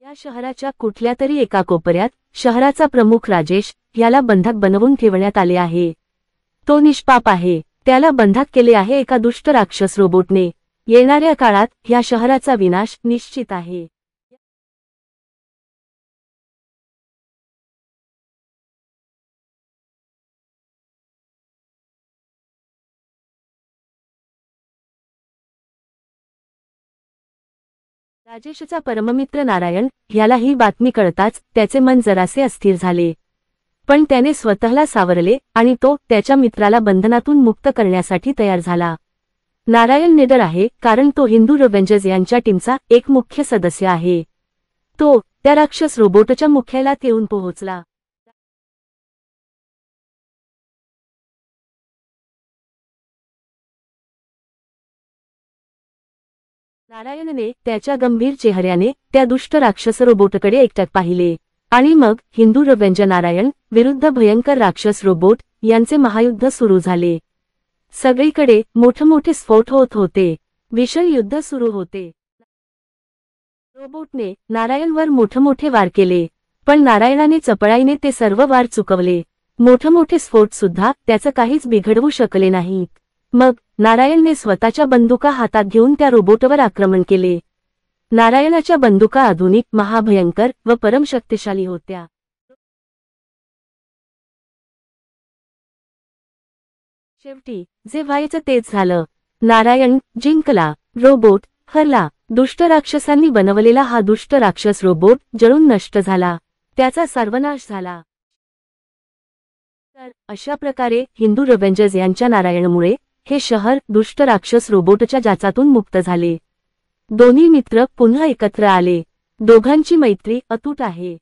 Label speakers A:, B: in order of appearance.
A: या शहराच्या कुठल्या तरी एका कोपऱ्यात शहराचा प्रमुख राजेश याला बंधक बनवून ठेवण्यात आले आहे। तो निष्पाप आहे, त्याला बंधक केले आहे एका दुष्ट राक्षस रोबोटने। येणाऱ्या काळात या शहराचा विनाश निश्चित आहे। राजेशचा परममित्र नारायण याला ही बातमी कळताच त्याचे मन जरासे अस्थिर झाले, पण त्याने स्वतःला सावरले आणि तो त्याच्या मित्राला बंधनातून मुक्त करण्यासाठी तयार झाला। नारायण निडर आहे कारण तो हिंदू रिव्हेंजर्स यांच्या टीमचा एक मुख्य सदस्य आहे। तो त्या राक्षस रोबोटच्या मुख्यालयात येऊन पोहोचला। नारायणने त्याच्या गंभीर चेहऱ्याने त्या दुष्ट राक्षस रोबोटकडे एकटक पाहिले आणि मग हिंदू रिव्हेंजर नारायण विरुद्ध भयंकर राक्षस रोबोट यांचे महायुद्ध सुरू झाले। सगळीकडे मोठमोठे स्फोट होत होते, भीषण युद्ध सुरू होते। रोबोटने नारायणवर मोठमोठे वार केले, पण नारायणाने चपळाईने ते सर्व वार चुकवले। मोठमोठे स्फोट सुद्धा त्याचं काहीच बिघडवू शकले नाहीत। मग नारायणने स्वतःच्या बंदुका हातात घेऊन त्या रोबोटवर आक्रमण केले। नारायणाच्या बंदुका आधुनिक, महाभयंकर व परमशक्तिशाली होत्या। शेवटी जे व्हायचं तेच झालं। नारायण जिंकला, रोबोट हरला। दुष्ट राक्षसांनी बनवलेला हा दुष्ट राक्षस रोबोट जळून नष्ट झाला, त्याचा सर्वनाश झाला। तर अशा प्रकारे हिंदू रिव्हेंजर्स यांच्या नारायणमुळे हे शहर दुष्ट राक्षस रोबोटच्या जाचातून मुक्त झाले। दोन्ही मित्र पुन्हा एकत्र आले, दोघांची मैत्री अतूट आहे।